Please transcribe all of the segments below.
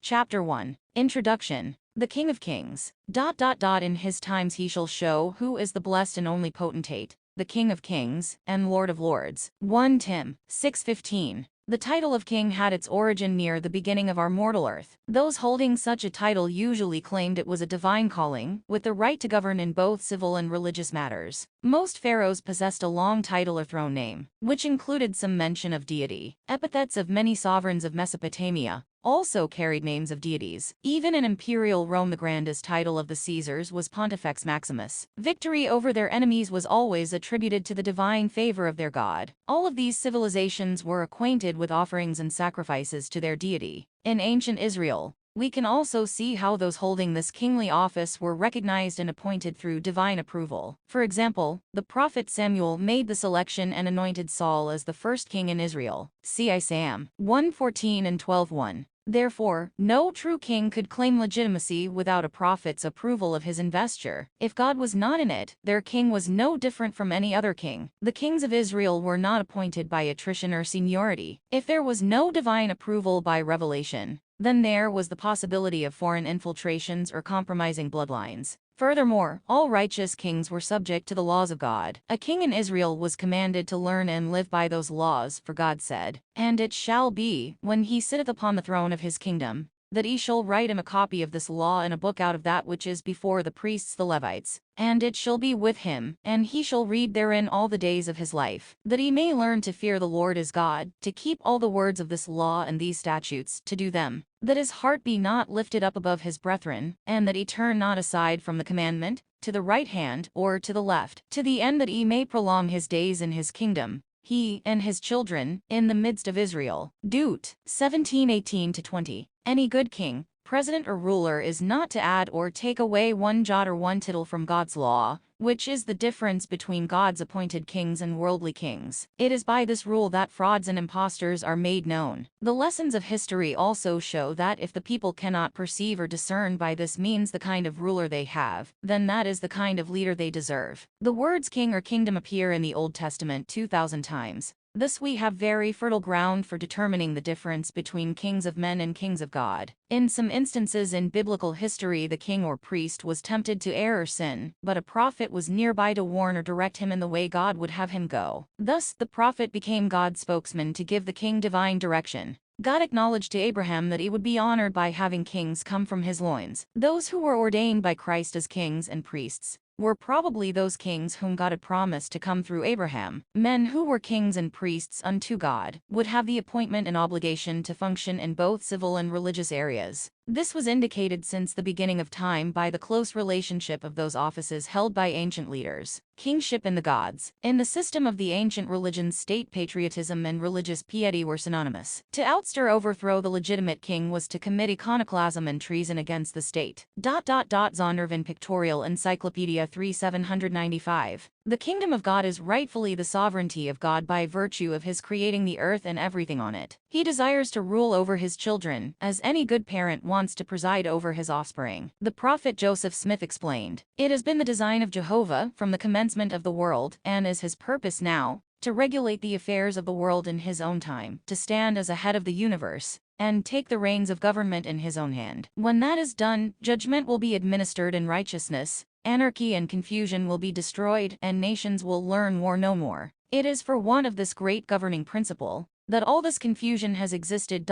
Chapter 1. Introduction. The King of Kings. In his times he shall show who is the blessed and only potentate, the King of Kings, and Lord of Lords. 1 Tim. 6:15. The title of king had its origin near the beginning of our mortal earth. Those holding such a title usually claimed it was a divine calling, with the right to govern in both civil and religious matters. Most pharaohs possessed a long title or throne name, which included some mention of deity. Epithets of many sovereigns of Mesopotamia also carried names of deities. Even in imperial Rome, the grandest title of the Caesars was Pontifex Maximus. Victory over their enemies was always attributed to the divine favor of their god. All of these civilizations were acquainted with offerings and sacrifices to their deity. In ancient Israel, we can also see how those holding this kingly office were recognized and appointed through divine approval. For example, the prophet Samuel made the selection and anointed Saul as the first king in Israel. See Isaiah 1:14 and 12:1. Therefore, no true king could claim legitimacy without a prophet's approval of his investiture. If God was not in it, their king was no different from any other king. The kings of Israel were not appointed by attrition or seniority. If there was no divine approval by revelation, then there was the possibility of foreign infiltrations or compromising bloodlines. Furthermore, all righteous kings were subject to the laws of God. A king in Israel was commanded to learn and live by those laws, for God said, "And it shall be, when he sitteth upon the throne of his kingdom, that he shall write him a copy of this law in a book out of that which is before the priests the Levites. And it shall be with him, and he shall read therein all the days of his life, that he may learn to fear the Lord his God, to keep all the words of this law and these statutes, to do them, that his heart be not lifted up above his brethren, and that he turn not aside from the commandment, to the right hand or to the left, to the end that he may prolong his days in his kingdom, he and his children, in the midst of Israel." Dut. 17:18-20. Any good king, president or ruler is not to add or take away one jot or one tittle from God's law, which is the difference between God's appointed kings and worldly kings. It is by this rule that frauds and impostors are made known. The lessons of history also show that if the people cannot perceive or discern by this means the kind of ruler they have, then that is the kind of leader they deserve. The words king or kingdom appear in the Old Testament 2,000 times. Thus we have very fertile ground for determining the difference between kings of men and kings of God. In some instances in biblical history, the king or priest was tempted to err or sin, but a prophet was nearby to warn or direct him in the way God would have him go. Thus, the prophet became God's spokesman to give the king divine direction. God acknowledged to Abraham that he would be honored by having kings come from his loins. Those who were ordained by Christ as kings and priests were probably those kings whom God had promised to come through Abraham. Men who were kings and priests unto God would have the appointment and obligation to function in both civil and religious areas. This was indicated since the beginning of time by the close relationship of those offices held by ancient leaders. Kingship and the gods. In the system of the ancient religions, state patriotism and religious piety were synonymous. To oust or overthrow the legitimate king was to commit iconoclasm and treason against the state. Zondervan Pictorial Encyclopedia 3795. The kingdom of God is rightfully the sovereignty of God by virtue of his creating the earth and everything on it. He desires to rule over his children, as any good parent wants to preside over his offspring. The prophet Joseph Smith explained, "It has been the design of Jehovah from the commencement of the world, and is his purpose now, to regulate the affairs of the world in his own time, to stand as a head of the universe, and take the reins of government in his own hand. When that is done, judgment will be administered in righteousness, anarchy and confusion will be destroyed, and nations will learn war no more. It is for want of this great governing principle that all this confusion has existed.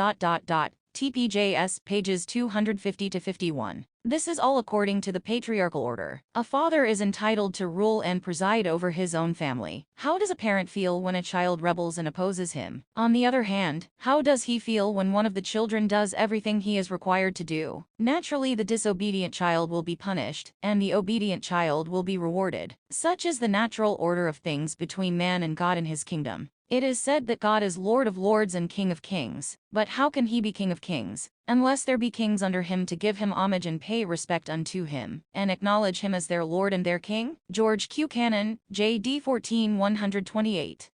TPJS pages 250-51. This is all according to the patriarchal order. A father is entitled to rule and preside over his own family. How does a parent feel when a child rebels and opposes him? On the other hand, how does he feel when one of the children does everything he is required to do? Naturally, the disobedient child will be punished, and the obedient child will be rewarded. Such is the natural order of things between man and God in his kingdom. It is said that God is Lord of lords and King of kings, but how can he be King of kings, unless there be kings under him to give him homage and pay respect unto him, and acknowledge him as their Lord and their King? George Q. Cannon, J.D. 14 128.